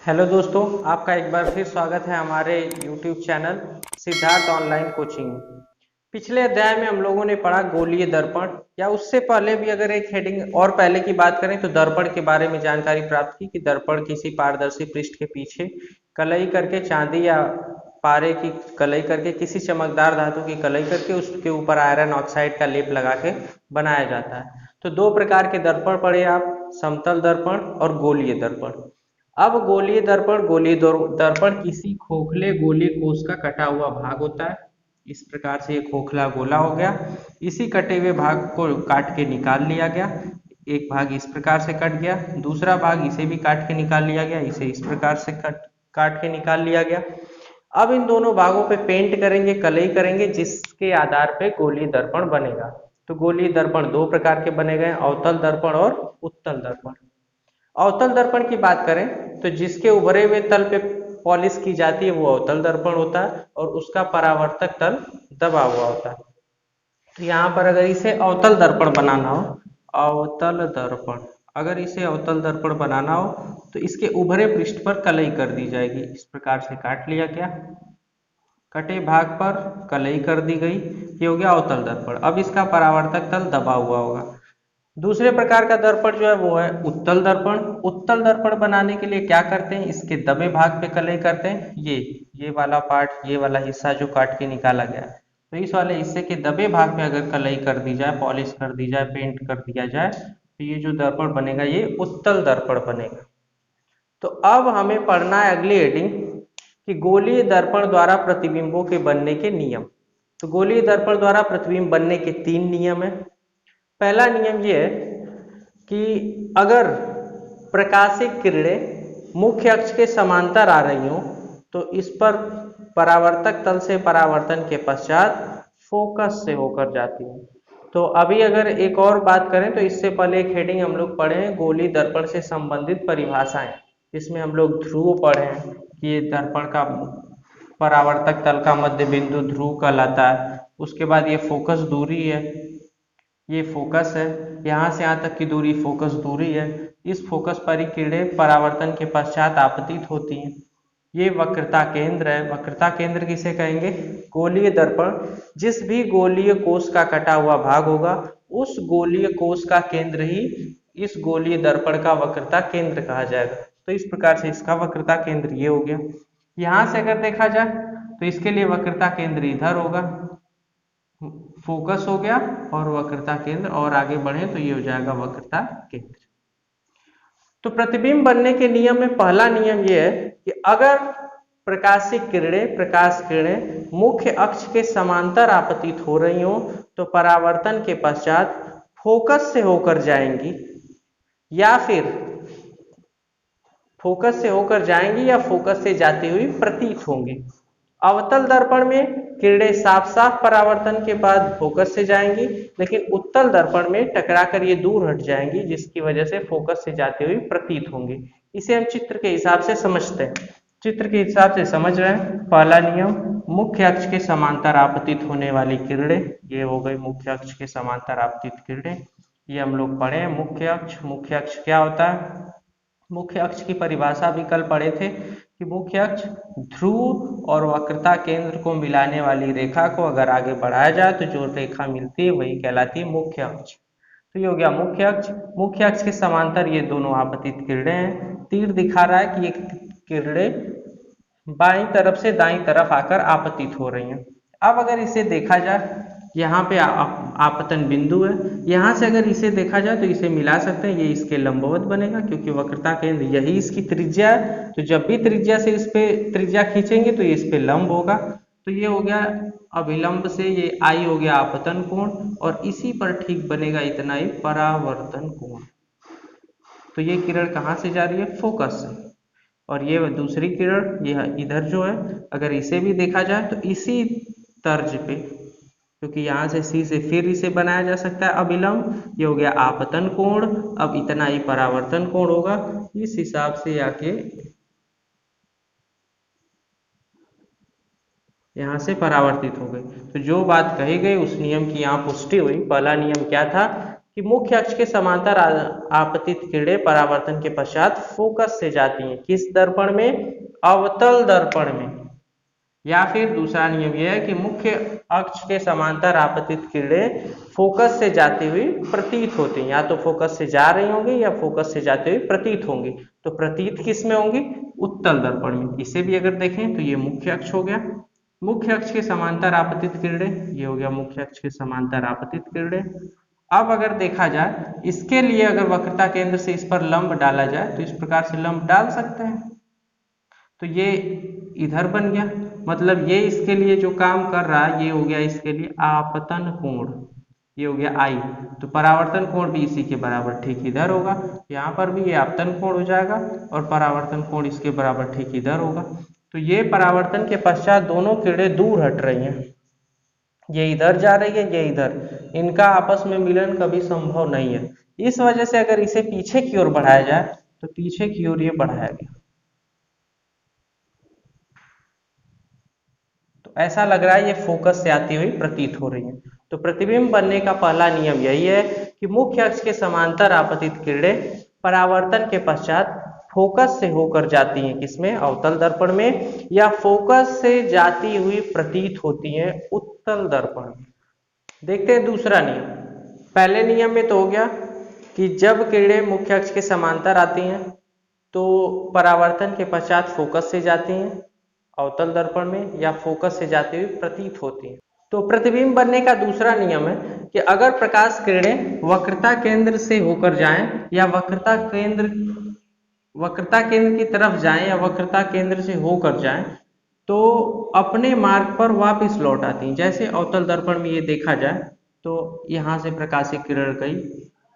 Hello दोस्तों, आपका एक बार फिर स्वागत है हमारे YouTube channel Siddharth online coaching. पिछले अध्याय में हम लोगों ने पढ़ा गोलीय दर्पण, या उससे पहले भी अगर एक हेडिंग और पहले की बात करें तो दर्पण के बारे में जानकारी प्राप्त की कि दर्पण किसी पारदर्शी पृष्ठ के पीछे कलई करके चांदी या पारे की कलई करके किसी चमकदार धातु की कलई करके उसके ऊपर आयरन ऑक्साइड का लेप लगा के बनाया जाता है। तो दो प्रकार के दर्पण पढ़े आप, समतल दर्पण और गोलीय दर्पण। अब गोलीय दर्पण किसी खोखले गोलीय कोष का कटा हुआ भाग होता है। इस प्रकार से ये खोखला गोला हो गया। इसी कटे हुए भाग को काट के निकाल लिया गया। एक भाग इस प्रकार से कट गया, दूसरा भाग इसे भी काट के निकाल लिया गया, इसे इस प्रकार से काट के निकाल लिया गया। अब इन दोनों भागों पे पेंट करेंगे, कलई करेंगे, जिसके आधार पे गोलीय दर्पण बनेगा। तो गोलीय दर्पण दो प्रकार के बने गए, अवतल दर्पण और उत्तल दर्पण। अवतल दर्पण की बात करें तो जिसके उभरे हुए तल पे पॉलिश की जाती है वो अवतल दर्पण होता है, और उसका परावर्तक तल दबा हुआ होता है। तो यहाँ पर अगर इसे अवतल दर्पण बनाना हो, अवतल दर्पण, अगर इसे अवतल दर्पण बनाना हो तो इसके उभरे पृष्ठ पर कलई कर दी जाएगी। इस प्रकार से काट लिया गया, कटे भाग पर कलई कर दी गई, ये हो गया अवतल दर्पण। अब इसका परावर्तक तल दबा हुआ होगा। दूसरे प्रकार का दर्पण जो है वो है उत्तल दर्पण। उत्तल दर्पण बनाने के लिए क्या करते हैं, इसके दबे भाग पे कलई करते हैं। ये वाला पार्ट, ये वाला हिस्सा जो काट के निकाला गया है, तो इस वाले हिस्से के दबे भाग पे अगर कलई कर दी जाए, पॉलिश कर दी जाए, पेंट कर दिया जाए, तो ये जो दर्पण बनेगा ये उत्तल दर्पण बनेगा। तो अब हमें पढ़ना है अगली हेडिंग कि गोलीय दर्पण द्वारा प्रतिबिंबों के बनने के नियम। तो गोलीय दर्पण द्वारा प्रतिबिंब बनने के 3 नियम है। पहला नियम यह है कि अगर प्रकाशिक किरणें मुख्य अक्ष के समांतर आ रही हों तो इस पर परावर्तक तल से परावर्तन के पश्चात फोकस से होकर जाती हैं। तो अभी अगर एक और बात करें तो इससे पहले एक हेडिंग हम लोग पढ़े हैं गोलीय दर्पण से संबंधित परिभाषाएं। इसमें हम लोग ध्रुव पढ़े हैं कि ये दर्पण का परावर्तक तल का मध्य बिंदु ध्रुव कहलाता है। उसके बाद ये फोकस दूरी है, ये फोकस है, यहाँ से यहाँ तक की दूरी फोकस दूरी है। इस फोकस पर ही किरणें परावर्तन के पश्चात आपतित होती हैं। ये वक्रता केंद्र है। वक्रता केंद्र किसे कहेंगे, गोलीय दर्पण जिस भी गोलीय कोष का कटा हुआ भाग होगा उस गोलीय कोष का केंद्र ही इस गोलीय दर्पण का वक्रता केंद्र कहा जाएगा। तो इस प्रकार से इसका वक्रता केंद्र ये हो गया। यहाँ से अगर देखा जाए तो इसके लिए वक्रता केंद्र इधर होगा, फोकस हो गया और वक्रता केंद्र, और आगे बढ़े तो ये हो जाएगा वक्रता केंद्र। तो प्रतिबिंब बनने के नियम में पहला नियम यह है कि अगर प्रकाश किरणें मुख्य अक्ष के समांतर आपतित हो रही हो तो परावर्तन के पश्चात फोकस से होकर जाएंगी, या फिर फोकस से होकर जाएंगी या फोकस से जाती हुई प्रतीत होंगी। अवतल दर्पण में किरणें साफ साफ परावर्तन के बाद फोकस से जाएंगी, लेकिन उत्तल दर्पण में टकराकर ये दूर हट जाएंगी, जिसकी वजह से फोकस से जाती हुई प्रतीत होंगी। इसे हम चित्र के हिसाब से समझते हैं। चित्र के हिसाब से समझ रहे हैं। पहला नियम, मुख्य अक्ष के समांतर आपतित होने वाली किरणें, ये हो गई मुख्य अक्ष के समांतर आपतित किरणें। ये हम लोग पढ़े हैं। मुख्य अक्ष क्या होता है, मुख्य अक्ष की परिभाषा भी कल पढ़े थे कि मुख्य अक्ष ध्रुव और वक्रता केंद्र को मिलाने वाली रेखा को अगर आगे बढ़ाया जाए तो जो रेखा मिलती है वही कहलाती है मुख्य अक्ष। तो ये हो गया मुख्य अक्ष। मुख्य अक्ष के समांतर ये दोनों आपतित किरणें हैं। तीर दिखा रहा है कि ये किरणें बाईं तरफ से दाईं तरफ आकर आपतित हो रही हैं। अब अगर इसे देखा जाए, यहाँ पे आपतन बिंदु है, यहाँ से अगर इसे देखा जाए तो इसे मिला सकते हैं, ये इसके लंबवत बनेगा क्योंकि वक्रता केंद्र यही इसकी त्रिज्या है। तो जब भी त्रिज्या से इस पे त्रिज्या खींचेंगे तो ये इस पे लंब होगा। तो ये हो गया अभिलंब से, ये आई हो गया आपतन कोण, और इसी पर ठीक बनेगा इतना ही परावर्तन कोण। तो ये किरण कहाँ से जा रही है, फोकस से, और ये दूसरी किरण यह इधर जो है, अगर इसे भी देखा जाए तो इसी तर्ज पे, क्योंकि यहाँ से सी से फिर इसे बनाया जा सकता है अभिलंब। ये हो गया आपतन कोण, अब इतना ही परावर्तन कोण होगा। इस हिसाब से आके यहाँ से परावर्तित हो गई। तो जो बात कही गई उस नियम की यहाँ पुष्टि हुई। पहला नियम क्या था कि मुख्य अक्ष के समांतर आपतित किरणें परावर्तन के पश्चात फोकस से जाती हैं। किस दर्पण में? अवतल दर्पण में। या फिर दूसरा नियम यह है कि मुख्य अक्ष के समांतर आपतित किरणें फोकस से जाती हुई प्रतीत होती हैं। या तो फोकस से जा रही होंगी या फोकस से जाती हुई प्रतीत होंगी। तो प्रतीत किस में होंगी? उत्तल दर्पण में। इसे भी अगर देखें तो ये मुख्य अक्ष हो गया। मुख्य अक्ष के समांतर आपतित किरणें, ये हो गया मुख्य अक्ष के समांतर आपतित किरणें। अब अगर देखा जाए, इसके लिए अगर वक्रता केंद्र से इस पर लंब डाला जाए तो इस प्रकार से लंब डाल सकते हैं। तो ये इधर बन गया, मतलब ये इसके लिए जो काम कर रहा है ये हो गया इसके लिए आपतन कोण, ये हो गया आई। तो परावर्तन कोण भी इसी के बराबर ठीक इधर होगा। यहाँ पर भी ये आपतन कोण हो जाएगा और परावर्तन कोण इसके बराबर ठीक इधर होगा। तो ये परावर्तन के पश्चात दोनों किरणें दूर हट रही हैं, ये इधर जा रही है, ये इधर, इनका आपस में मिलन कभी संभव नहीं है। इस वजह से अगर इसे पीछे की ओर बढ़ाया जाए तो पीछे की ओर ये बढ़ाया गया। तो ऐसा लग रहा है ये फोकस से आती हुई प्रतीत हो रही है। तो प्रतिबिंब बनने का पहला नियम यही है कि मुख्य अक्ष के समांतर आपतित किरणें परावर्तन के पश्चात फोकस से होकर जाती हैं, किसमें? अवतल दर्पण में, या फोकस से जाती हुई प्रतीत होती हैं उत्तल दर्पण में। देखते हैं दूसरा नियम। पहले नियम में तो हो गया कि जब किरणें मुख्य अक्ष के समांतर आती हैं तो परावर्तन के पश्चात फोकस से जाती हैं अवतल दर्पण में, या फोकस से जाती हुई प्रतीत होती हैं। तो प्रतिबिंब बनने का दूसरा नियम है कि अगर प्रकाश किरणें वक्रता केंद्र से होकर जाएं या वक्रता केंद्र की तरफ जाएं या वक्रता केंद्र से होकर जाएं तो अपने मार्ग पर वापस लौट आती हैं। जैसे अवतल दर्पण में ये देखा जाए तो यहाँ से प्रकाशित किरण गई,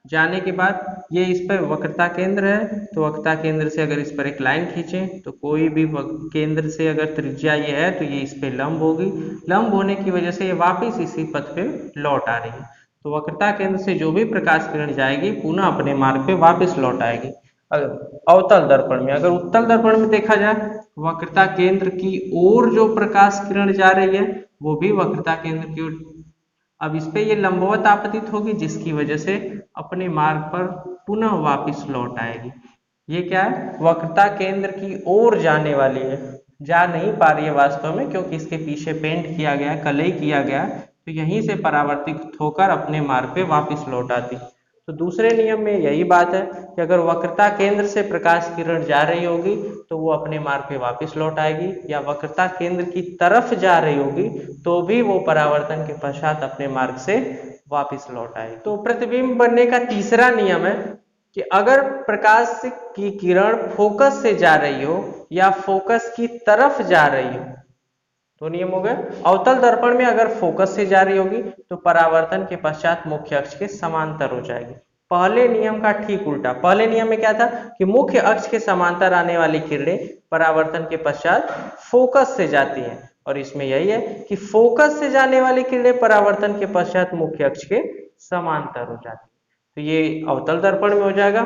जाने के बाद ये इस पर वक्रता केंद्र है, तो वक्रता केंद्र से अगर इस पर एक लाइन खींचें तो कोई भी केंद्र से अगर त्रिज्या ये है तो ये इस पे लंब होगी। लंब होने की वजह से ये वापस इसी पथ पे लौट आ रही है। तो वक्रता केंद्र से जो भी प्रकाश किरण जाएगी पुनः अपने मार्ग पे वापस लौट आएगी अवतल दर्पण में। अगर उत्तल दर्पण में देखा जाए, वक्रता केंद्र की ओर जो प्रकाश किरण जा रही है वो भी वक्रता केंद्र की ओर, अब इस पे ये लंबवत आपतित होगी जिसकी वजह से अपने मार्ग पर पुनः वापस लौट आएगी। ये क्या है? वक्रता केंद्र की ओर जाने वाली है, जा नहीं पा रही है वास्तव में, क्योंकि इसके पीछे पेंट किया गया है, कलई किया गया है, तो यहीं से परावर्तित होकर अपने मार्ग पे वापस लौट आती। तो दूसरे नियम में यही बात है कि अगर वक्रता केंद्र से प्रकाश किरण जा रही होगी तो वो अपने मार्ग पे वापस लौट आएगी, या वक्रता केंद्र की तरफ जा रही होगी तो भी वो परावर्तन के पश्चात अपने मार्ग से वापस लौट आएगी। तो प्रतिबिंब बनने का तीसरा नियम है कि अगर प्रकाश की किरण फोकस से जा रही हो या फोकस की तरफ जा रही हो, तो नियम हो गए। अवतल दर्पण में अगर फोकस से जा रही होगी तो परावर्तन के पश्चात मुख्य अक्ष के समांतर हो जाएगी। पहले नियम का ठीक उल्टा। पहले नियम में क्या था कि मुख्य अक्ष के समांतर आने वाली किरणें परावर्तन के पश्चात फोकस से जाती हैं, और इसमें यही है कि फोकस से जाने वाली किरणें परावर्तन के पश्चात मुख्य अक्ष के समांतर हो जाती है। तो ये अवतल दर्पण में हो जाएगा।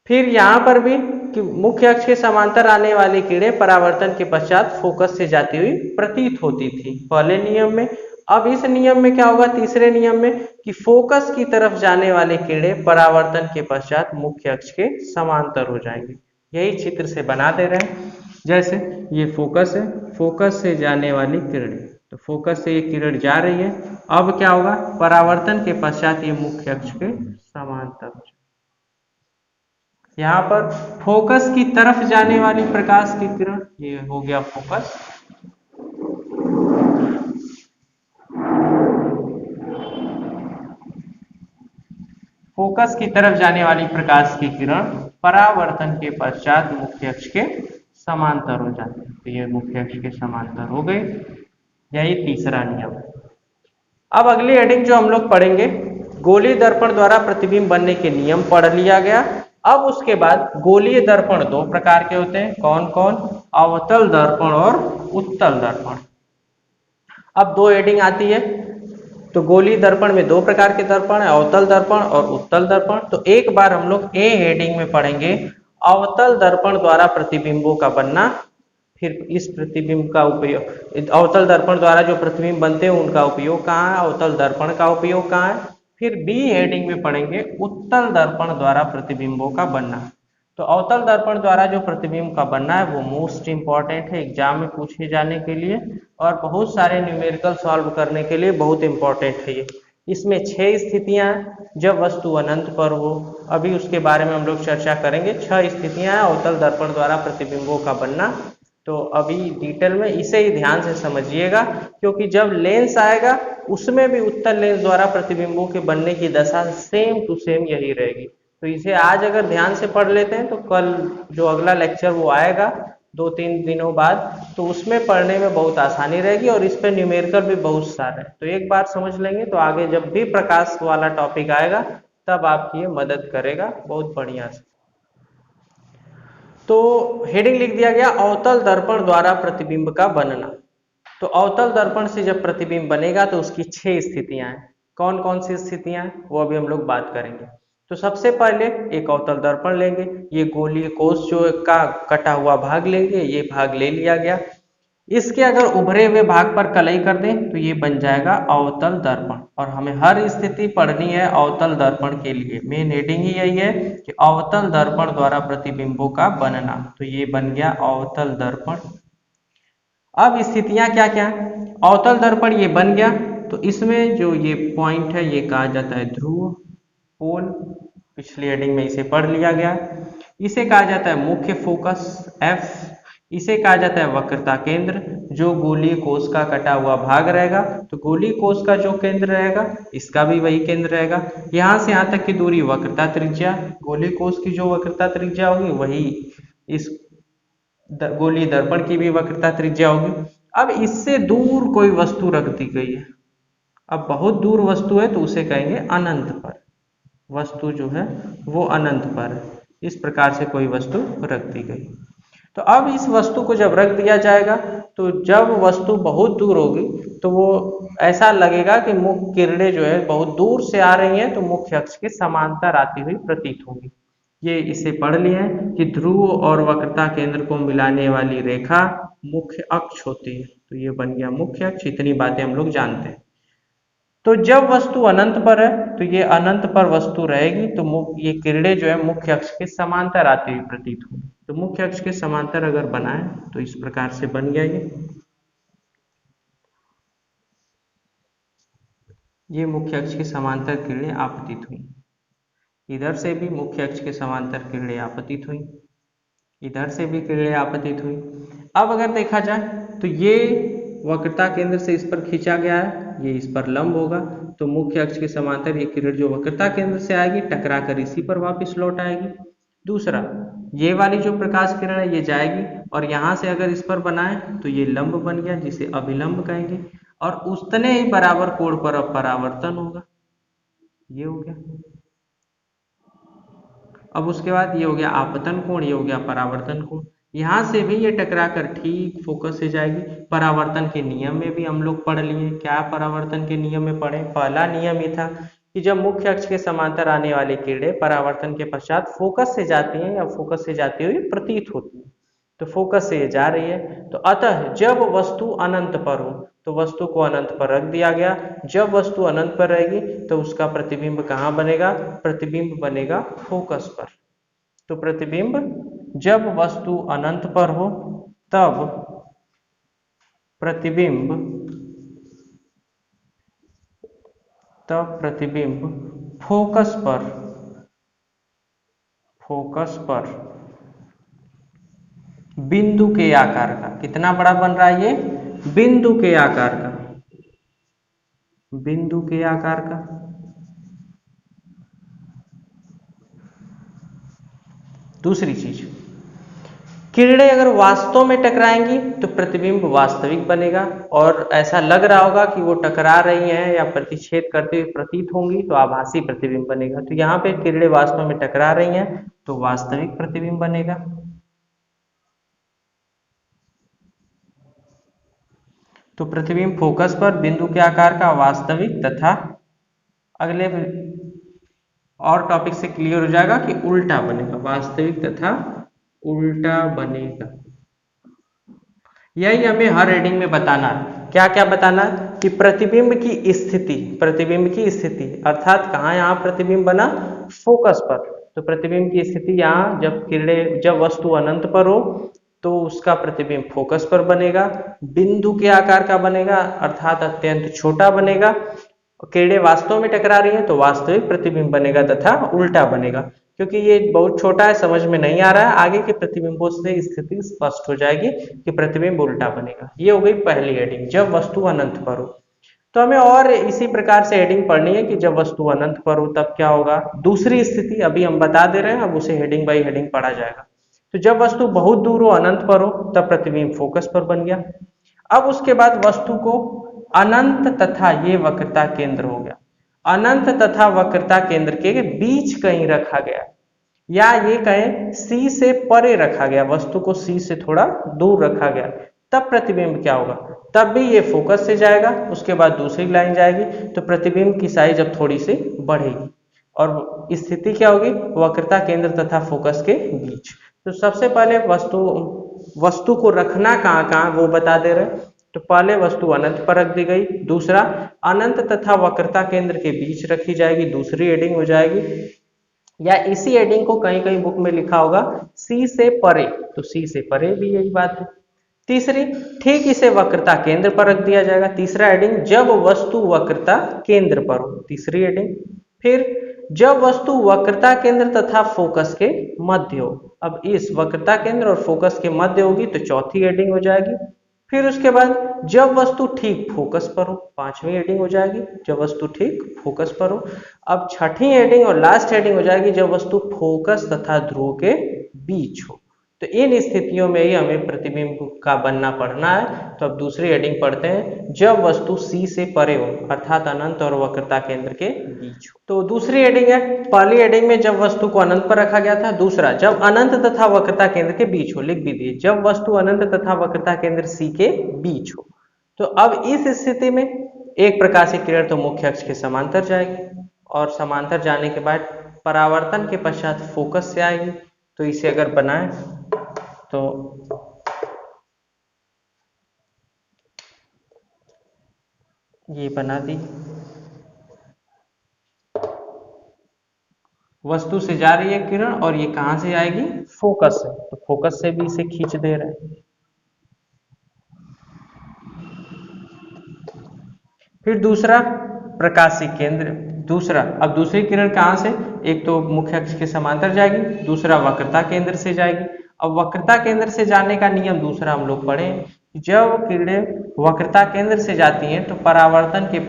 फिर यहाँ पर भी कि मुख्य अक्ष के समांतर आने वाली किरणें परावर्तन के पश्चात फोकस से जाती हुई प्रतीत होती थी पहले नियम में। अब इस नियम में क्या होगा? तीसरे नियम में कि फोकस की तरफ जाने वाली किरणें परावर्तन के पश्चात मुख्य अक्ष के समांतर हो जाएंगी। यही चित्र से बना दे रहे हैं। जैसे ये फोकस है, फोकस से जाने वाली किरणें, तो फोकस से ये किरण जा रही है, अब क्या होगा? परावर्तन के पश्चात ये मुख्य अक्ष के समांतर हो जाएगी। यहाँ पर फोकस की तरफ जाने वाली प्रकाश की किरण, ये हो गया फोकस, फोकस की तरफ जाने वाली प्रकाश की किरण परावर्तन के पश्चात मुख्य अक्ष के समांतर हो जाती है। तो ये मुख्य अक्ष के समांतर हो गए। यही तीसरा नियम। अब अगली हेडिंग जो हम लोग पढ़ेंगे, गोलीय दर्पण द्वारा प्रतिबिंब बनने के नियम पढ़ लिया गया। अब उसके बाद गोलीय दर्पण दो प्रकार के होते हैं। कौन कौन? अवतल दर्पण और उत्तल दर्पण। अब दो हेडिंग आती है। तो गोलीय दर्पण में दो प्रकार के दर्पण है, अवतल दर्पण और उत्तल दर्पण। तो एक बार हम लोग ए हेडिंग में पढ़ेंगे अवतल दर्पण द्वारा प्रतिबिंबों का बनना। फिर इस प्रतिबिंब का उपयोग, अवतल दर्पण द्वारा जो प्रतिबिंब बनते हैं उनका उपयोग कहाँ है, अवतल दर्पण का उपयोग कहाँ है, फिर बी हेडिंग में पढ़ेंगे उत्तल दर्पण द्वारा प्रतिबिंबों का बनना। तो अवतल दर्पण द्वारा जो प्रतिबिंब का बनना है वो मोस्ट इंपॉर्टेंट है एग्जाम में पूछे जाने के लिए, और बहुत सारे न्यूमेरिकल सॉल्व करने के लिए बहुत इंपॉर्टेंट है ये। इसमें 6 स्थितियां हैं जब वस्तु अनंत पर हो, अभी उसके बारे में हम लोग चर्चा करेंगे। 6 स्थितियां हैं अवतल दर्पण द्वारा प्रतिबिंबों का बनना। तो अभी डिटेल में इसे ही ध्यान से समझिएगा, क्योंकि जब लेंस आएगा उसमें भी उत्तल लेंस द्वारा प्रतिबिंबों के बनने की दशा सेम टू सेम यही रहेगी। तो इसे आज अगर ध्यान से पढ़ लेते हैं तो कल जो अगला लेक्चर वो आएगा 2-3 दिनों बाद, तो उसमें पढ़ने में बहुत आसानी रहेगी और इस पे न्यूमेरिकल भी बहुत सारे हैं। तो एक बार समझ लेंगे तो आगे जब भी प्रकाश वाला टॉपिक आएगा तब आपकी ये मदद करेगा बहुत बढ़िया से। तो हेडिंग लिख दिया गया अवतल दर्पण द्वारा प्रतिबिंब का बनना। तो अवतल दर्पण से जब प्रतिबिंब बनेगा तो उसकी 6 स्थितियां हैं। कौन कौन सी स्थितियां हैं वो अभी हम लोग बात करेंगे। तो सबसे पहले एक अवतल दर्पण लेंगे, ये गोलीय कोष जो का कटा हुआ भाग लेंगे, ये भाग ले लिया गया। इसके अगर उभरे हुए भाग पर कलई कर दें तो ये बन जाएगा अवतल दर्पण, और हमें हर स्थिति पढ़नी है अवतल दर्पण के लिए। मेन हेडिंग ही यही है कि अवतल दर्पण द्वारा प्रतिबिंबों का बनना। तो ये बन गया अवतल दर्पण। अब स्थितियां क्या क्या है, अवतल दर्पण ये बन गया तो इसमें जो ये पॉइंट है ये कहा जाता है ध्रुव पोल, पिछली हेडिंग में इसे पढ़ लिया गया। इसे कहा जाता है मुख्य फोकस एफ, इसे कहा जाता है वक्रता केंद्र, जो गोलीय कोष का कटा हुआ भाग रहेगा। तो गोलीय कोष का जो केंद्र रहेगा इसका भी वही केंद्र रहेगा। यहाँ से यहाँ तक की दूरी वक्रता त्रिज्या, गोलीय कोष की जो वक्रता त्रिज्या होगी वही इस गोलीय दर्पण की भी वक्रता त्रिज्या होगी। अब इससे दूर कोई वस्तु रख दी गई है, अब बहुत दूर वस्तु है तो उसे कहेंगे अनंत पर, वस्तु जो है वो अनंत पर है। इस प्रकार से कोई वस्तु रख दी गई। तो अब इस वस्तु को जब रख दिया जाएगा तो जब वस्तु बहुत दूर होगी तो वो ऐसा लगेगा कि मुख्य किरणें जो है बहुत दूर से आ रही हैं, तो मुख्य अक्ष के समांतर आती हुई प्रतीत होगी। ये इसे पढ़ लिए हैं कि ध्रुव और वक्रता केंद्र को मिलाने वाली रेखा मुख्य अक्ष होती है। तो ये बन गया मुख्य अक्ष, इतनी बातें हम लोग जानते हैं। तो जब वस्तु अनंत पर है तो ये अनंत पर वस्तु रहेगी, तो ये किरणें जो है मुख्य अक्ष के समांतर आती हुई प्रतीत होगी। तो मुख्य अक्ष के समांतर अगर बनाए तो इस प्रकार से बन गया ये मुख्य अक्ष के समांतर किरणें आपतित हुई। इधर से भी मुख्य अक्ष के समांतर किरणें आपतित हुई, इधर से भी किरणें आपतित हुई। अब अगर देखा जाए तो ये वक्रता केंद्र से इस पर खींचा गया है, ये इस पर लंब होगा, तो मुख्य अक्ष के समांतर ये किरण जो वक्रता केंद्र से आएगी टकरा कर इसी पर वापस लौट आएगी। दूसरा, ये वाली जो प्रकाश किरण है ये जाएगी और यहाँ से अगर इस पर बनाए तो ये लंब बन गया जिसे अभिलंब कहेंगे, और उतने ही बराबर कोण पर अब परावर्तन होगा। ये हो गया। अब उसके बाद ये हो गया आपतन कोण, ये हो गया परावर्तन कोण। यहाँ से भी ये टकरा कर ठीक फोकस से जाएगी। परावर्तन के नियम में भी हम लोग पढ़ लिए। क्या परावर्तन के नियम में पढ़े? पहला नियम ये था कि जब मुख्य अक्ष के समांतर आने वाली किरणें परावर्तन के पश्चात फोकस से जाती हैं या फोकस से जाती हुई प्रतीत होती है, तो फोकस से ये जा रही है। तो अतः जब वस्तु अनंत पर हो तो वस्तु को अनंत पर रख दिया गया। जब वस्तु अनंत पर रहेगी तो उसका प्रतिबिंब कहाँ बनेगा? प्रतिबिंब बनेगा फोकस पर। तो प्रतिबिंब जब वस्तु अनंत पर हो तब प्रतिबिंब फोकस पर बिंदु के आकार का, कितना बड़ा बन रहा है ये? बिंदु के आकार का, बिंदु के आकार का। दूसरी चीज, किरणें अगर वास्तव में टकराएंगी तो प्रतिबिंब वास्तविक बनेगा, और ऐसा लग रहा होगा कि वो टकरा रही हैं या प्रतिच्छेद करते हुए प्रतीत होंगी तो आभासी प्रतिबिंब बनेगा। तो यहाँ पे किरणें वास्तव में टकरा रही हैं तो वास्तविक प्रतिबिंब बनेगा। तो प्रतिबिंब फोकस पर बिंदु के आकार का वास्तविक तथा अगले और टॉपिक से क्लियर हो जाएगा कि उल्टा बनेगा, वास्तविक तथा उल्टा बनेगा। यही हमें हर रीडिंग में बताना है। क्या क्या बताना है कि प्रतिबिंब की स्थिति अर्थात कहाँ यहाँ प्रतिबिंब बना, फोकस पर। तो प्रतिबिंब की स्थिति यहाँ जब वस्तु अनंत पर हो तो उसका प्रतिबिंब फोकस पर बनेगा, बिंदु के आकार का बनेगा अर्थात अत्यंत छोटा बनेगा। किरणें वास्तव में टकरा रही हैं तो वास्तविक प्रतिबिंब बनेगा तथा उल्टा बनेगा। क्योंकि ये बहुत छोटा है, समझ में नहीं आ रहा है, आगे के प्रतिबिंबों से स्थिति स्पष्ट हो जाएगी कि प्रतिबिंब उल्टा बनेगा। ये हो गई पहली हेडिंग, जब वस्तु अनंत पर हो। तो हमें और इसी प्रकार से हेडिंग पढ़नी है कि जब वस्तु अनंत पर हो तब क्या होगा। दूसरी स्थिति अभी हम बता दे रहे हैं, अब उसे हेडिंग बाई हेडिंग पढ़ा जाएगा। तो जब वस्तु बहुत दूर हो, अनंत पर हो, तब प्रतिबिंब फोकस पर बन गया। अब उसके बाद वस्तु को अनंत तथा ये वक्रता केंद्र हो गया, अनंत तथा वक्रता केंद्र के बीच कहीं रखा गया, या ये कहें सी से परे रखा गया, वस्तु को सी से थोड़ा दूर रखा गया, तब प्रतिबिंब क्या होगा, तब भी ये फोकस से जाएगा। उसके बाद दूसरी लाइन जाएगी तो प्रतिबिंब की साइज अब थोड़ी सी बढ़ेगी और स्थिति क्या होगी, वक्रता केंद्र तथा फोकस के बीच। तो सबसे पहले वस्तु को रखना कहाँ कहाँ वो बता दे रहे हैं। तो पहले वस्तु अनंत पर रख दी गई, दूसरा अनंत तथा वक्रता केंद्र के बीच रखी जाएगी, दूसरी हेडिंग हो जाएगी। या इसी हेडिंग को कहीं कहीं बुक में लिखा होगा सी से परे, तो सी से परे भी यही बात है। तीसरी, ठीक इसे वक्रता केंद्र पर रख दिया जाएगा, तीसरा हेडिंग जब वस्तु वक्रता केंद्र पर हो, तीसरी हेडिंग। फिर जब वस्तु वक्रता केंद्र तथा फोकस के मध्य हो, अब इस वक्रता केंद्र और फोकस के मध्य होगी तो चौथी हेडिंग हो जाएगी। फिर उसके बाद जब वस्तु ठीक फोकस पर हो, पांचवी हेडिंग हो जाएगी, जब वस्तु ठीक फोकस पर हो। अब छठी हेडिंग और लास्ट हेडिंग हो जाएगी जब वस्तु फोकस तथा ध्रुव के बीच हो। तो इन स्थितियों में ही हमें प्रतिबिंब का बनना पढ़ना है। तो अब दूसरी हेडिंग पढ़ते हैं, जब वस्तु सी से परे हो अर्थात अनंत और वक्रता केंद्र के बीच हो। तो दूसरी हेडिंग है, पहली हेडिंग में जब वस्तु को अनंत पर रखा गया था, दूसरा जब अनंत तथा वक्रता केंद्र के बीच हो, लिख भी दिए, जब वस्तु अनंत तथा वक्रता केंद्र सी के बीच हो। तो अब इस स्थिति में एक प्रकाशीय किरण तो मुख्य अक्ष के समांतर जाएगी और समांतर जाने के बाद परावर्तन के पश्चात फोकस से आएगी। तो इसे अगर बनाए तो ये बना दी, वस्तु से जा रही है किरण और ये कहां से आएगी, फोकस से, तो फोकस से भी इसे खींच दे रहे हैं। फिर दूसरा प्रकाशीय केंद्र, दूसरा अब दूसरी किरण कहां से, एक तो मुख्य अक्ष के समांतर जाएगी, दूसरा वक्रता केंद्र से जाएगी। अब वक्रता केंद्र से जाने का नियम दूसरा हम लोग पढ़े, जब किरणें वक्रता केंद्र से जाती हैं तो परावर्तन के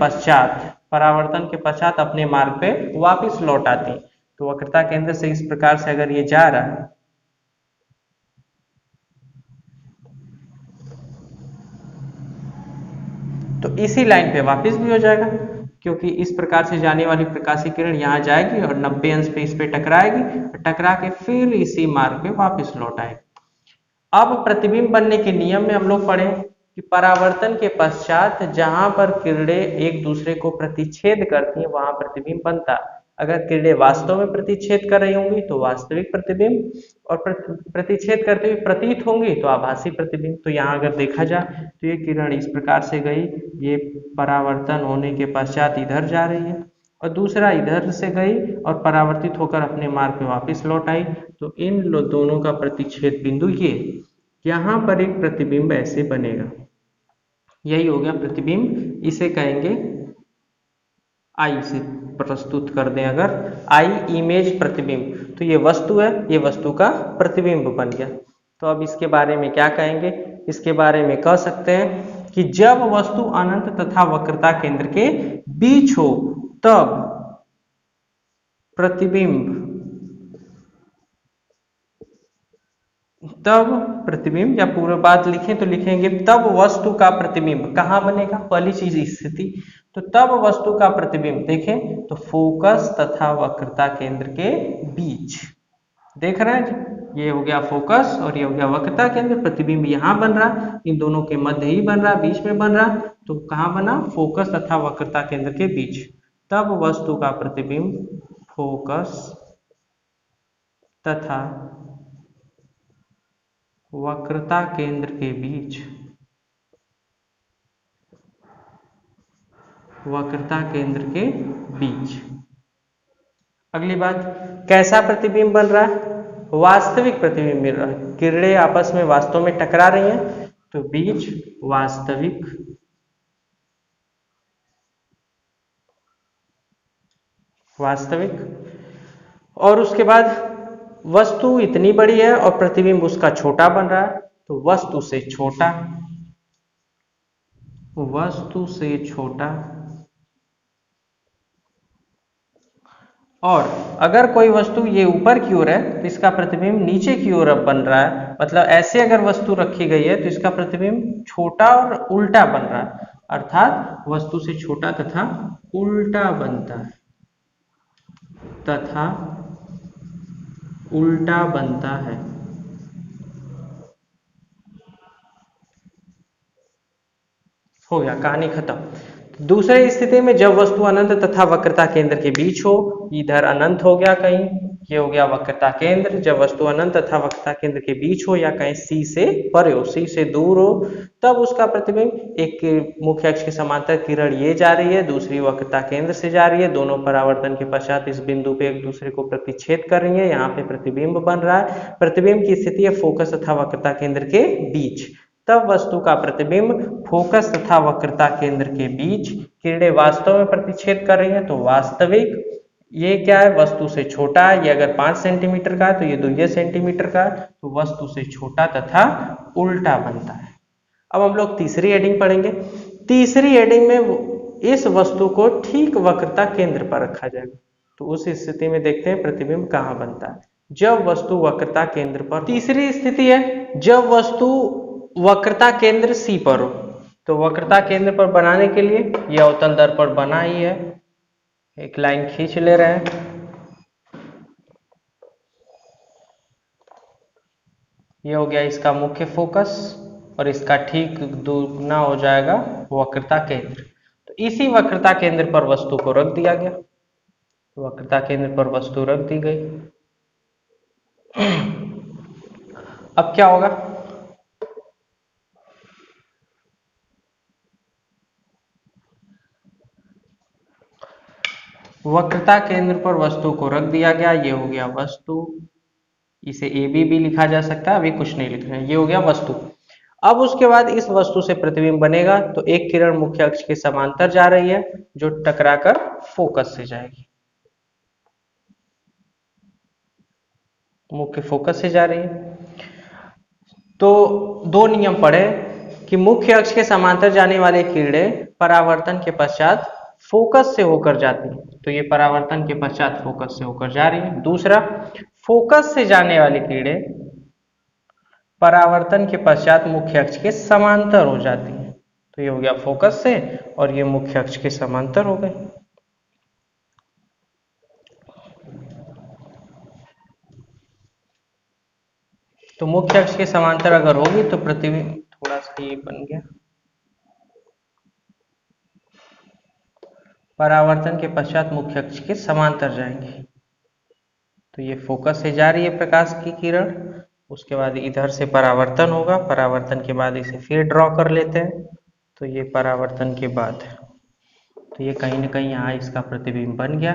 पश्चात अपने मार्ग पे वापस लौट आती हैं। तो वक्रता केंद्र से इस प्रकार से अगर ये जा रहा है तो इसी लाइन पे वापस भी हो जाएगा, क्योंकि इस प्रकार से जाने वाली प्रकाशीय किरण यहाँ जाएगी और 90 अंश पे इस पे टकराएगी, टकरा के फिर इसी मार्ग पे वापस लौट आएगी। अब प्रतिबिंब बनने के नियम में हम लोग पढ़े कि परावर्तन के पश्चात जहां पर किरणें एक दूसरे को प्रतिच्छेद करती हैं वहां प्रतिबिंब बनता है। अगर किरणें वास्तव में प्रतिच्छेद कर रही होंगी तो वास्तविक प्रतिबिंब, और प्रतिच्छेद करते हुए प्रतीत होंगी तो आभासी प्रतिबिंब। तो यहाँ अगर देखा जाए तो ये किरण इस प्रकार से गई, ये परावर्तन होने के पश्चात इधर जा रही है और दूसरा इधर से गई और परावर्तित होकर अपने मार्ग पे वापस लौट आई। तो इन दोनों का प्रतिच्छेद बिंदु ये, यहाँ पर एक प्रतिबिंब ऐसे बनेगा, यही हो गया प्रतिबिंब। इसे कहेंगे आई से प्रस्तुत कर दें अगर, आई इमेज प्रतिबिंब, तो ये वस्तु है, ये वस्तु का प्रतिबिंब बन गया। तो अब इसके बारे में क्या कहेंगे, इसके बारे में कह सकते हैं कि जब वस्तु अनंत तथा वक्रता केंद्र के बीच हो तब प्रतिबिंब या पूरा बात लिखें तो लिखेंगे तब वस्तु का प्रतिबिंब कहाँ बनेगा, पहली चीज स्थिति, तो तब वस्तु का प्रतिबिंब देखें तो फोकस तथा वक्रता केंद्र के बीच, देख रहे हैं ये हो गया फोकस और ये हो गया वक्रता केंद्र, प्रतिबिंब यहाँ बन रहा, इन दोनों के मध्य ही बन रहा, बीच में बन रहा, तो कहाँ बना, फोकस तथा वक्रता केंद्र के बीच। तब वस्तु का प्रतिबिंब फोकस तथा वक्रता केंद्र के बीच वक्रता केंद्र के बीच। अगली बात, कैसा प्रतिबिंब बन रहा है? वास्तविक प्रतिबिंब मिल रहा है। किरणें आपस में वास्तव में टकरा रही हैं, तो बीच वास्तविक और उसके बाद वस्तु इतनी बड़ी है और प्रतिबिंब उसका छोटा बन रहा है, तो वस्तु से छोटा, और अगर कोई वस्तु ये ऊपर की ओर है तो इसका प्रतिबिंब नीचे की ओर अब बन रहा है। मतलब ऐसे अगर वस्तु रखी गई है तो इसका प्रतिबिंब छोटा और उल्टा बन रहा है, अर्थात वस्तु से छोटा तथा उल्टा बनता है, हो गया, कहानी खत्म। दूसरे स्थिति में जब वस्तु अनंत तथा वक्रता केंद्र के बीच हो, इधर अनंत हो गया कहीं, ये हो गया वक्रता केंद्र। जब वस्तु अनंत तथा वक्रता केंद्र के बीच हो या कहीं C से परे हो, C से दूर हो, तब उसका प्रतिबिंब एक मुख्य अक्ष के समांतर किरण ये जा रही है, दूसरी वक्रता केंद्र से जा रही है, दोनों परावर्तन के पश्चात इस बिंदु पे एक दूसरे को प्रतिच्छेद कर रही है, यहाँ पे प्रतिबिंब बन रहा है। प्रतिबिंब की स्थिति है फोकस तथा वक्रता केंद्र के बीच। तब वस्तु का प्रतिबिंब फोकस तथा वक्रता केंद्र के बीच, किरणें वास्तव में प्रतिच्छेद कर रही हैं, तो वास्तविक। ये क्या है? वस्तु से छोटा है। ये अगर 5 सेंटीमीटर का है तो ये 2 सेंटीमीटर का है, तो वस्तु से छोटा तथा उल्टा बनता है। अब हम लोग तीसरी हेडिंग पढ़ेंगे। तीसरी हेडिंग में इस वस्तु को ठीक वक्रता केंद्र पर रखा जाएगा। तो उस स्थिति में देखते हैं प्रतिबिंब कहाँ बनता है। जब वस्तु वक्रता केंद्र पर, तीसरी स्थिति है जब वस्तु वक्रता केंद्र C पर हो। तो वक्रता केंद्र पर बनाने के लिए यह अवतल दर्पण बना ही है, एक लाइन खींच ले रहे हैं। ये हो गया इसका मुख्य फोकस और इसका ठीक दुगना हो जाएगा वक्रता केंद्र। तो इसी वक्रता केंद्र पर वस्तु को रख दिया गया। वक्रता केंद्र पर वस्तु रख दी गई। अब क्या होगा? वक्रता केंद्र पर वस्तु को रख दिया गया। ये हो गया वस्तु, इसे AB भी लिखा जा सकता है, अभी कुछ नहीं लिख रहे हैं। ये हो गया वस्तु। अब उसके बाद इस वस्तु से प्रतिबिंब बनेगा, तो एक किरण मुख्य अक्ष के समांतर जा रही है, जो टकराकर फोकस से जाएगी। मुख्य फोकस से जा रही है। तो दो नियम पढ़े कि मुख्य अक्ष के समांतर जाने वाले किरणें परावर्तन के पश्चात फोकस से होकर जाती है। तो ये परावर्तन के पश्चात फोकस से होकर जा रही है। दूसरा, फोकस से जाने वाली किरणें परावर्तन के पश्चात मुख्य अक्ष के समांतर हो जाती है। तो ये हो गया फोकस से और ये मुख्य अक्ष के समांतर हो गए। तो मुख्य अक्ष के समांतर अगर होगी तो प्रतिबिंब, थोड़ा सा ये बन गया, परावर्तन के पश्चात मुख्य अक्ष के समांतर जाएंगे। तो ये फोकस से जा रही है प्रकाश की किरण, उसके बाद इधर से परावर्तन होगा, परावर्तन के बाद इसे फिर ड्रॉ कर लेते हैं। तो ये परावर्तन के बाद, तो ये कहीं ना कहीं यहाँ इसका प्रतिबिंब बन गया।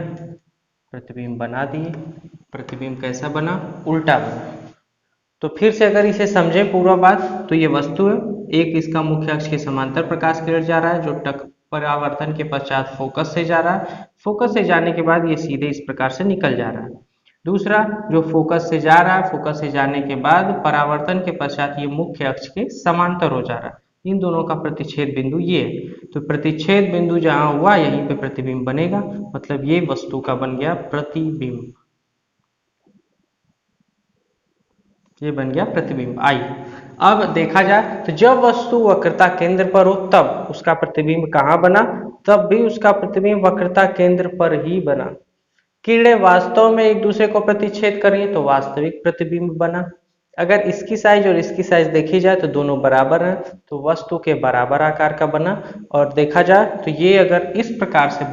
प्रतिबिंब बना दिए। प्रतिबिंब कैसा बना? उल्टा बना। तो फिर से अगर इसे समझें पूरा बात, तो ये वस्तु है, एक इसका मुख्य अक्ष के समांतर प्रकाश किरण जा रहा है, जो परावर्तन के पश्चात फोकस से जा रहा है। फोकस से जाने के बाद ये सीधे इस प्रकार से निकल जा रहा है। दूसरा, जो फोकस से जा रहा है, फोकस से जाने के बाद परावर्तन के पश्चात ये मुख्य अक्ष के समांतर हो जा रहा है। इन दोनों का प्रतिच्छेद बिंदु ये है। तो प्रतिच्छेद बिंदु जहां हुआ यहीं पे प्रतिबिंब बनेगा, मतलब ये वस्तु का बन गया प्रतिबिंब। ये बन गया प्रतिबिंब। आई अब देखा जाए तो जब वस्तु वक्रता केंद्र पर हो तब उसका प्रतिबिंब कहाँ बना? तब भी उसका प्रतिबिंब वक्रता केंद्र पर ही बना। किरणें वास्तव में एक दूसरे को प्रतिच्छेद कर रही है, तो वास्तविक प्रतिबिंब बना। अगर इसकी साइज और इसकी साइज देखी जाए तो दोनों बराबर हैं, तो वस्तु के बराबर आकार का बना। और देखा जाए तो ये अगर इस प्रकार से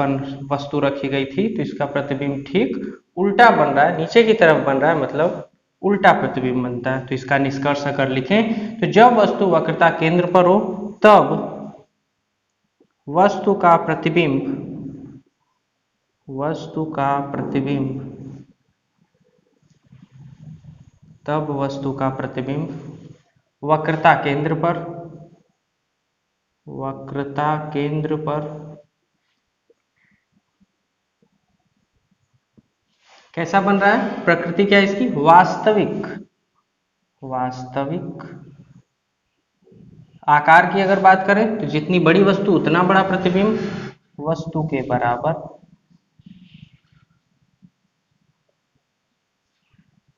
वस्तु रखी गई थी तो इसका प्रतिबिंब ठीक उल्टा बन रहा है, नीचे की तरफ बन रहा है, मतलब उल्टा प्रतिबिंब बनता है। तो इसका निष्कर्ष अगर लिखें तो जब वस्तु वक्रता केंद्र पर हो तब वस्तु का प्रतिबिंब, वस्तु का प्रतिबिंब, तब वस्तु का प्रतिबिंब वक्रता केंद्र पर, वक्रता केंद्र पर कैसा बन रहा है? प्रकृति क्या है इसकी? वास्तविक। वास्तविक आकार की अगर बात करें तो जितनी बड़ी वस्तु उतना बड़ा प्रतिबिंब, वस्तु के बराबर,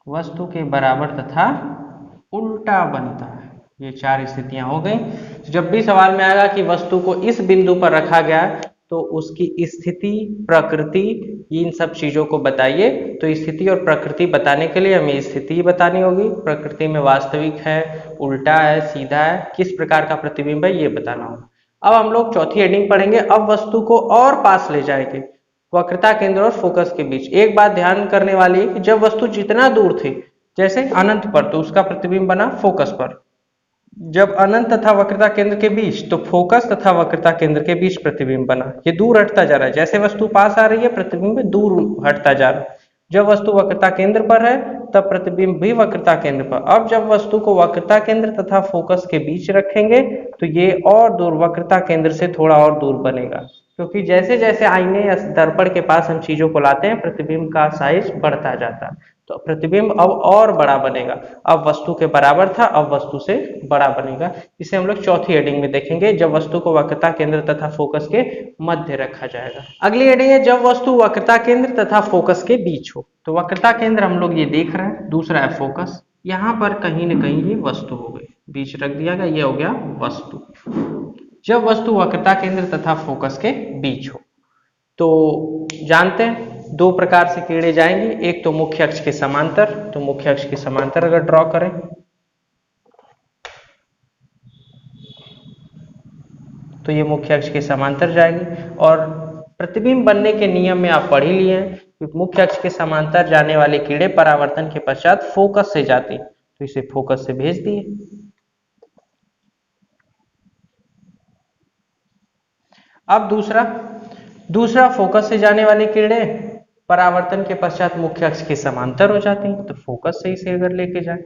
वस्तु के बराबर तथा उल्टा बनता है। ये चार स्थितियां हो गई। जब भी सवाल में आएगा कि वस्तु को इस बिंदु पर रखा गया है तो उसकी स्थिति, प्रकृति, इन सब चीजों को बताइए। तो स्थिति और प्रकृति बताने के लिए हमें स्थिति बतानी होगी, प्रकृति में वास्तविक है, उल्टा है, सीधा है, किस प्रकार का प्रतिबिंब है ये बताना होगा। अब हम लोग चौथी हेडिंग पढ़ेंगे। अब वस्तु को और पास ले जाएंगे, वक्रता केंद्र और फोकस के बीच। एक बात ध्यान करने वाली है कि जब वस्तु जितना दूर थी, जैसे अनंत पर, तो उसका प्रतिबिंब बना फोकस पर। जब अनंत तथा वक्रता केंद्र के बीच, तो फोकस तथा वक्रता केंद्र के बीच प्रतिबिंब बना। ये दूर हटता जा रहा है, जैसे वस्तु पास आ रही है प्रतिबिंब दूर हटता जा रहा है। जब वस्तु वक्रता केंद्र पर है तब प्रतिबिंब भी वक्रता केंद्र पर। अब जब वस्तु को वक्रता केंद्र तथा फोकस के बीच रखेंगे तो ये और दूर, वक्रता केंद्र से थोड़ा और दूर बनेगा, क्योंकि जैसे जैसे आईने या दर्पण के पास हम चीजों को लाते हैं प्रतिबिंब का साइज बढ़ता जाता है, तो प्रतिबिंब अब और बड़ा बनेगा। अब वस्तु के बराबर था, अब वस्तु से बड़ा बनेगा। इसे हम लोग चौथी हेडिंग में देखेंगे, जब वस्तु को वक्रता केंद्र तथा फोकस के मध्य रखा जाएगा। अगली हेडिंग है जब वस्तु वक्रता केंद्र तथा फोकस के बीच हो। तो वक्रता केंद्र हम लोग ये देख रहे हैं, दूसरा है फोकस। यहाँ पर कहीं ना कहीं ये वस्तु हो गई, बीच रख दिया गया, ये हो गया वस्तु। जब वस्तु वक्रता केंद्र तथा फोकस के बीच हो तो जानते हैं दो प्रकार से किरणें जाएंगी। एक तो मुख्य अक्ष के समांतर, तो मुख्य अक्ष के समांतर अगर ड्रॉ करें तो ये मुख्य अक्ष के समांतर जाएगी। और प्रतिबिंब बनने के नियम में आप पढ़ ही लिए हैं कि मुख्य अक्ष के समांतर जाने वाली किरणें परावर्तन के पश्चात फोकस से जाती, तो इसे फोकस से भेज दिए। अब दूसरा फोकस से जाने वाली किरणें परावर्तन के पश्चात मुख्य अक्ष के समांतर हो जाती हैं, तो फोकस से इसे अगर लेके जाए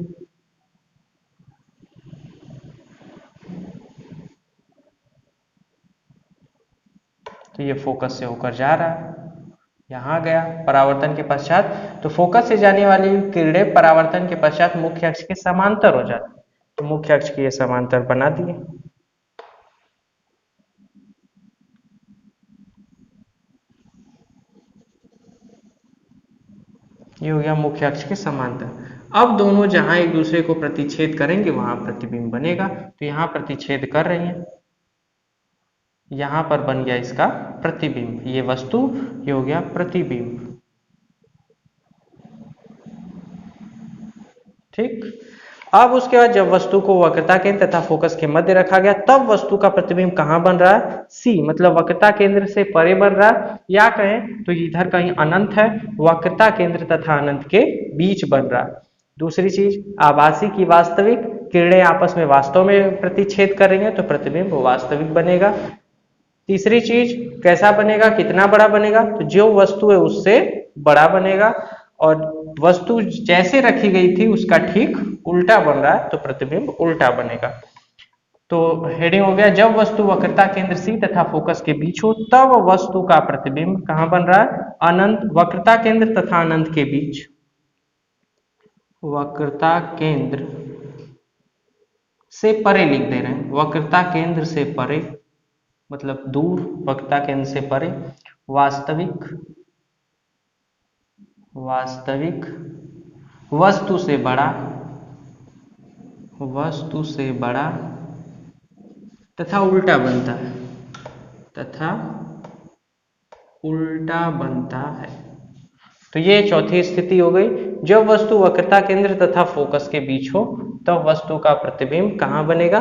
तो ये फोकस से होकर जा रहा है, यहां गया परावर्तन के पश्चात। तो फोकस से जाने वाली किरणें परावर्तन के पश्चात मुख्य अक्ष के समांतर हो जाती, तो मुख्य अक्ष के ये समांतर बना दिए। ये हो गया मुख्य अक्ष के समांतर। अब दोनों जहां एक दूसरे को प्रतिच्छेद करेंगे वहां प्रतिबिंब बनेगा। तो यहां प्रतिच्छेद कर रही है, यहां पर बन गया इसका प्रतिबिंब, ये वस्तु, ये हो गया प्रतिबिंब। ठीक। अब उसके बाद जब वस्तु को वक्रता केंद्र तथा फोकस के मध्य रखा गया तब वस्तु का प्रतिबिंब कहां बन रहा है? सी, मतलब वक्रता केंद्र से परे बन रहा है, या कहें तो इधर कहीं अनंत है, वक्रता केंद्र तथा अनंत के बीच बन रहा है। दूसरी चीज, आभासी की वास्तविक, किरणें आपस में वास्तव में प्रतिच्छेद करेंगे तो प्रतिबिंब वास्तविक बनेगा। तीसरी चीज, कैसा बनेगा, कितना बड़ा बनेगा, तो जो वस्तु है उससे बड़ा बनेगा, और वस्तु जैसे रखी गई थी उसका ठीक उल्टा बन रहा है तो प्रतिबिंब उल्टा बनेगा। तो हेडिंग हो गया जब वस्तु वक्रता केंद्र सी तथा फोकस के बीच हो तब वस्तु का प्रतिबिंब कहां बन रहा है? अनंत, वक्रता केंद्र तथा अनंत के बीच, वक्रता केंद्र से परे लिख दे रहे हैं, वक्रता केंद्र से परे मतलब दूर, वक्रता केंद्र से परे, वास्तविक वस्तु से बड़ा, वस्तु से बड़ा तथा उल्टा बनता है, तथा उल्टा बनता है। तो ये चौथी स्थिति हो गई। जब वस्तु वक्रता केंद्र तथा फोकस के बीच हो तब वस्तु का प्रतिबिंब कहां बनेगा?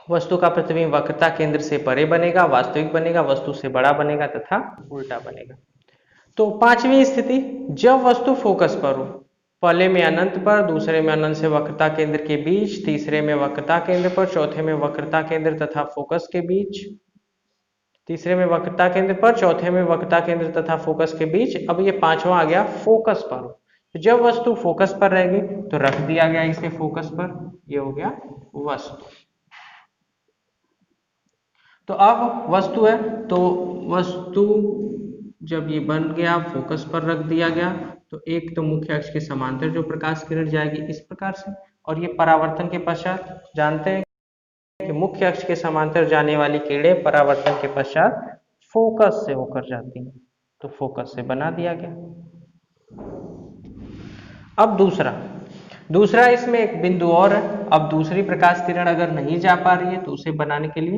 वस्तु का प्रतिबिंब वक्रता केंद्र से परे बनेगा, वास्तविक बनेगा, वस्तु से बड़ा बनेगा तथा उल्टा बनेगा। तो पांचवी स्थिति, जब वस्तु फोकस पर हो पहले में अनंत पर, दूसरे में अनंत से वक्रता केंद्र के बीच, तीसरे में वक्रता केंद्र पर, चौथे में वक्रता केंद्र तथा फोकस के बीच, तीसरे में वक्रता केंद्र पर, चौथे में वक्रता केंद्र तथा फोकस के बीच। अब ये पांचवा आ गया फोकस पर। तो जब वस्तु फोकस पर रहेगी तो रख दिया गया इसे फोकस पर, ये हो गया वस्तु। तो अब वस्तु है, तो वस्तु जब ये बन गया, फोकस पर रख दिया गया, तो एक तो मुख्य अक्ष के समांतर जो प्रकाश किरण जाएगी इस प्रकार से, और ये परावर्तन के पश्चात जानते हैं कि मुख्य अक्ष के समांतर जाने वाली किरणें परावर्तन के पश्चात फोकस से होकर जाती हैं, तो फोकस से बना दिया गया। अब दूसरा इसमें एक बिंदु और है। अब दूसरी प्रकाश किरण अगर नहीं जा पा रही है तो उसे बनाने के लिए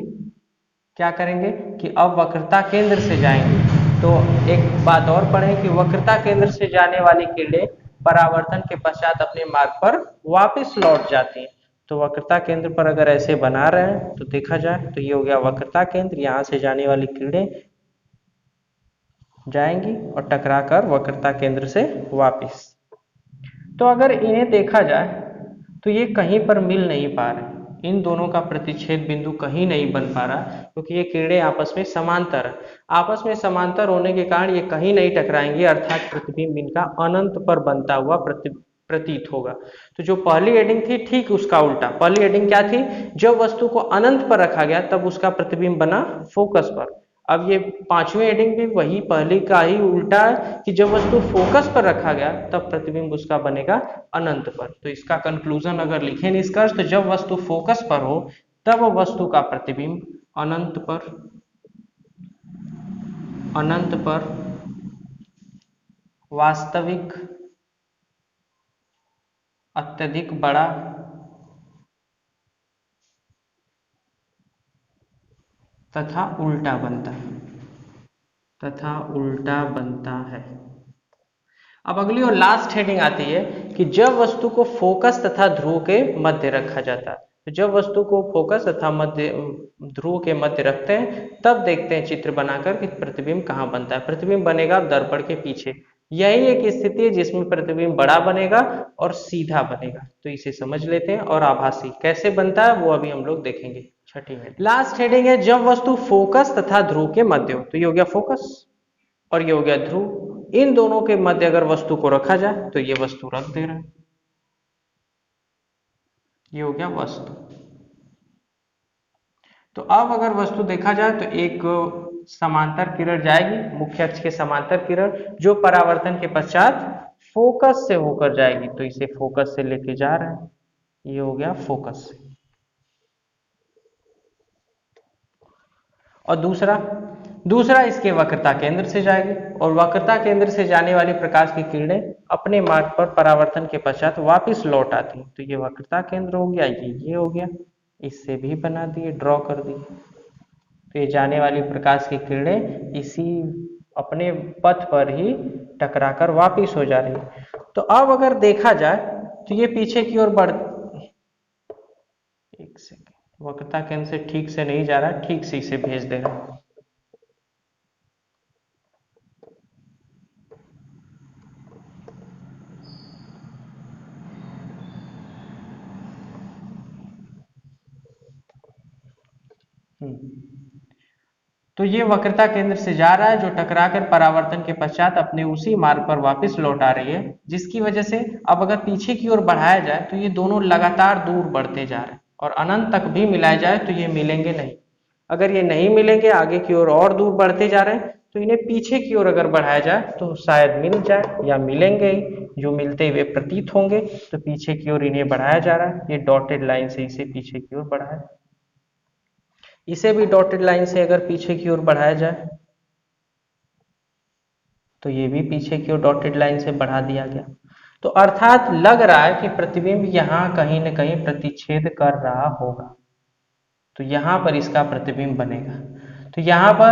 क्या करेंगे कि अब वक्रता केंद्र से जाएंगे। तो एक बात और पढ़ें कि वक्रता केंद्र से जाने वाली किरणें परावर्तन के पश्चात अपने मार्ग पर वापस लौट जाती हैं। तो वक्रता केंद्र पर अगर ऐसे बना रहे हैं तो देखा जाए तो ये हो गया वक्रता केंद्र, यहाँ से जाने वाली किरणें जाएंगी और टकराकर वक्रता केंद्र से वापस। तो अगर इन्हें देखा जाए तो ये कहीं पर मिल नहीं पा रहे, इन दोनों का प्रतिच्छेद बिंदु कहीं नहीं बन पा रहा, क्योंकि ये किरणें आपस में समांतर है। आपस में समांतर होने के कारण ये कहीं नहीं टकराएंगी, अर्थात प्रतिबिंब इनका अनंत पर बनता हुआ प्रतीत होगा। तो जो पहली हेडिंग थी ठीक उसका उल्टा। पहली हेडिंग क्या थी, जब वस्तु को अनंत पर रखा गया तब उसका प्रतिबिंब बना फोकस पर। अब ये पांचवी हेडिंग भी वही पहली का ही उल्टा है कि जब वस्तु फोकस पर रखा गया तब प्रतिबिंब उसका बनेगा अनंत पर। तो इसका कंक्लूजन अगर लिखें निष्कर्ष, तो जब वस्तु फोकस पर हो तब वस्तु का प्रतिबिंब अनंत पर वास्तविक, अत्यधिक बड़ा तथा उल्टा बनता है। अब अगली और लास्ट हेडिंग आती है कि जब वस्तु को फोकस तथा ध्रुव के मध्य रखा जाता है। तो जब वस्तु को फोकस तथा ध्रुव के मध्य रखते हैं तब देखते हैं चित्र बनाकर कि प्रतिबिंब कहाँ बनता है। प्रतिबिंब बनेगा दर्पण के पीछे। यही एक स्थिति है जिसमें प्रतिबिंब बड़ा बनेगा और सीधा बनेगा। तो इसे समझ लेते हैं। और आभासी कैसे बनता है वो अभी हम लोग देखेंगे। छठी हेडिंग, लास्ट हेडिंग है जब वस्तु फोकस तथा ध्रुव के मध्य हो। तो ये हो गया फोकस और ये हो गया ध्रुव। इन दोनों के मध्य अगर वस्तु को रखा जाए तो ये वस्तु रख दे रहा है, ये हो गया वस्तु। तो अब अगर वस्तु देखा जाए तो एक समांतर किरण जाएगी, मुख्य अक्ष के समांतर किरण, जो परावर्तन के पश्चात फोकस से होकर जाएगी। तो इसे फोकस से लेके जा रहा है, ये हो गया फोकस से। और दूसरा इसके वक्रता केंद्र से जाएगी और वक्रता केंद्र से जाने वाली प्रकाश की किरणें अपने मार्ग पर परावर्तन के पश्चात वापस लौट आती। तो ये वक्रता केंद्र हो गया, ये हो गया, इससे भी बना दिए, ड्रॉ कर दिए। तो ये जाने वाली प्रकाश की किरणें इसी अपने पथ पर ही टकराकर वापस हो जा रही है। तो अब अगर देखा जाए तो ये पीछे की ओर एक सेकेंड, वक्रता केंद्र से ठीक से नहीं जा रहा, ठीक से इसे भेज देगा। तो ये वक्रता केंद्र से जा रहा है जो टकराकर परावर्तन के पश्चात अपने उसी मार्ग पर वापस लौट आ रही है, जिसकी वजह से अब अगर पीछे की ओर बढ़ाया जाए तो ये दोनों लगातार दूर बढ़ते जा रहे हैं और अनंत तक भी मिलाया जाए तो ये मिलेंगे नहीं। अगर ये नहीं मिलेंगे, आगे की ओर और दूर बढ़ते जा रहे हैं, तो इन्हें पीछे की ओर अगर बढ़ाया जाए तो शायद मिल जाए या मिलेंगे ही, जो मिलते हुए प्रतीत होंगे। तो पीछे की ओर इन्हें बढ़ाया जा रहा है, ये डॉटेड लाइन से इसे पीछे की ओर बढ़ाया, इसे भी डॉटेड लाइन से अगर पीछे की ओर बढ़ाया जाए तो ये भी पीछे की ओर डॉटेड लाइन से बढ़ा दिया गया। तो अर्थात लग रहा है कि प्रतिबिंब यहां कहीं न कहीं प्रतिच्छेद कर रहा होगा, तो यहां पर इसका प्रतिबिंब बनेगा। तो यहां पर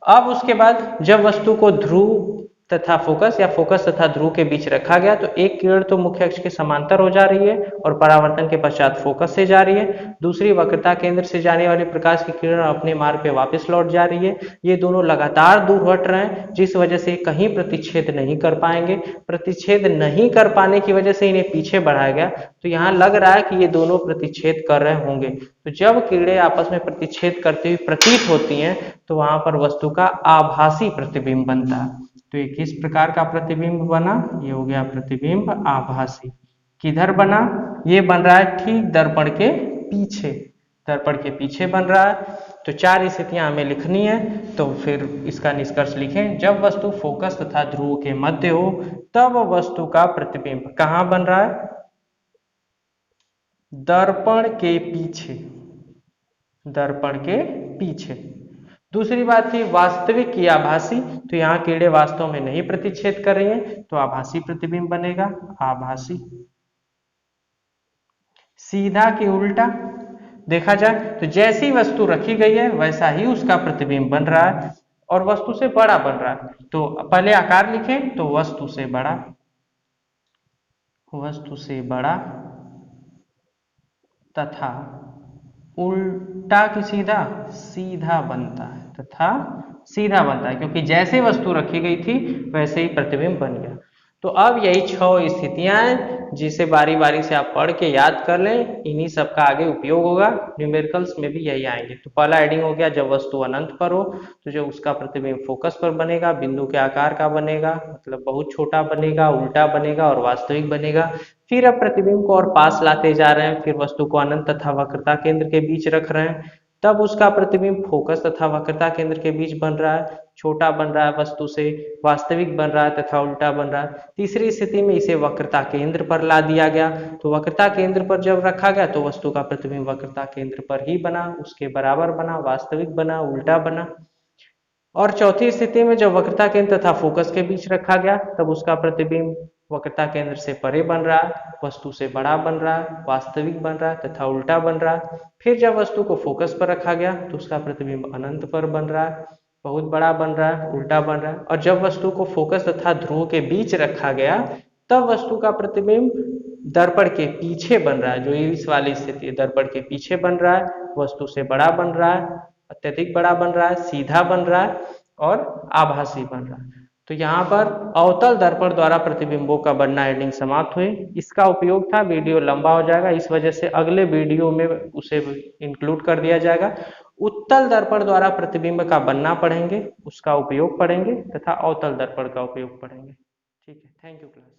अब उसके बाद जब वस्तु को ध्रुव तथा फोकस या फोकस तथा ध्रुव के बीच रखा गया तो एक किरण तो मुख्य अक्ष के समांतर हो जा रही है और परावर्तन के पश्चात फोकस से जा रही है, दूसरी वक्रता केंद्र से जाने वाली प्रकाश की किरण अपने मार्ग पे वापस लौट जा रही है। ये दोनों लगातार दूर हट रहे हैं जिस वजह से कहीं प्रतिच्छेद नहीं कर पाएंगे। प्रतिच्छेद नहीं कर पाने की वजह से इन्हें पीछे बढ़ाया गया, तो यहाँ लग रहा है कि ये दोनों प्रतिच्छेद कर रहे होंगे। तो जब किरणें आपस में प्रतिच्छेद करती हुई प्रतीत होती हैं तो वहां पर वस्तु का आभासी प्रतिबिंब बनता है। तो ये किस प्रकार का प्रतिबिंब बना? ये हो गया प्रतिबिंब आभासी। किधर बना? ये बन रहा है ठीक दर्पण के पीछे, दर्पण के पीछे बन रहा है। तो चार स्थितियां हमें लिखनी है, तो फिर इसका निष्कर्ष लिखें। जब वस्तु फोकस तथा ध्रुव के मध्य हो तब वस्तु का प्रतिबिंब कहाँ बन रहा है? दर्पण के पीछे, दर्पण के पीछे। दूसरी बात थी वास्तविक की आभासी, तो यहाँ किरणें वास्तव में नहीं प्रतिच्छेद कर रही हैं तो आभासी प्रतिबिंब बनेगा, आभासी। सीधा की उल्टा देखा जाए तो जैसी वस्तु रखी गई है वैसा ही उसका प्रतिबिंब बन रहा है और वस्तु से बड़ा बन रहा है। तो पहले आकार लिखें तो वस्तु से बड़ा, वस्तु से बड़ा तथा उल्टा की सीधा, सीधा बनता है तथा सीधा बनता है, क्योंकि जैसे वस्तु रखी गई थी वैसे ही प्रतिबिंब बन गया। तो अब यही 6 स्थितियां हैं जिसे बारी बारी से आप पढ़ के याद कर लें, इन्हीं सब का आगे उपयोग होगा। न्यूमेरिकल्स में भी यही आएंगे। तो पहला हेडिंग हो गया जब वस्तु अनंत पर हो तो जो उसका प्रतिबिंब फोकस पर बनेगा, बिंदु के आकार का बनेगा, मतलब बहुत छोटा बनेगा, उल्टा बनेगा और वास्तविक बनेगा। फिर अब प्रतिबिंब को और पास लाते जा रहे हैं, फिर वस्तु को अनंत तथा वक्रता केंद्र के बीच रख रहे हैं, तब उसका प्रतिबिंब फोकस तथा वक्रता केंद्र के बीच बन रहा है, छोटा बन रहा है वस्तु से, वास्तविक बन रहा है तथा उल्टा बन रहा है। तीसरी स्थिति में इसे वक्रता केंद्र पर ला दिया गया, तो वक्रता केंद्र पर जब रखा गया तो वस्तु का प्रतिबिंब वक्रता केंद्र पर ही बना, उसके बराबर बना, वास्तविक बना, उल्टा बना। और चौथी स्थिति में जब वक्रता केंद्र तथा फोकस के बीच रखा गया तब उसका प्रतिबिंब वक्रता केंद्र से परे बन रहा है, वस्तु से बड़ा बन रहा है, वास्तविक बन रहा है तथा उल्टा बन रहा है। फिर जब वस्तु को फोकस पर रखा गया तो उसका प्रतिबिंब अनंत पर बन रहा है, बहुत बड़ा बन रहा है, उल्टा बन रहा है। और जब वस्तु को फोकस तथा ध्रुव के बीच रखा गया तब वस्तु का प्रतिबिंब दर्पण के पीछे बन रहा है, जो इस वाली स्थिति है, दर्पण के पीछे बन रहा है, वस्तु से बड़ा बन रहा है, अत्यधिक बड़ा बन रहा है, सीधा बन रहा है और आभासी बन रहा है। तो यहाँ पर अवतल दर्पण द्वारा प्रतिबिंबों का बनना हेडिंग समाप्त हुई। इसका उपयोग था, वीडियो लंबा हो जाएगा इस वजह से अगले वीडियो में उसे इंक्लूड कर दिया जाएगा। उत्तल दर्पण द्वारा प्रतिबिंब का बनना पढ़ेंगे, उसका उपयोग पढ़ेंगे तथा अवतल दर्पण का उपयोग पढ़ेंगे। ठीक है, थैंक यू क्लास।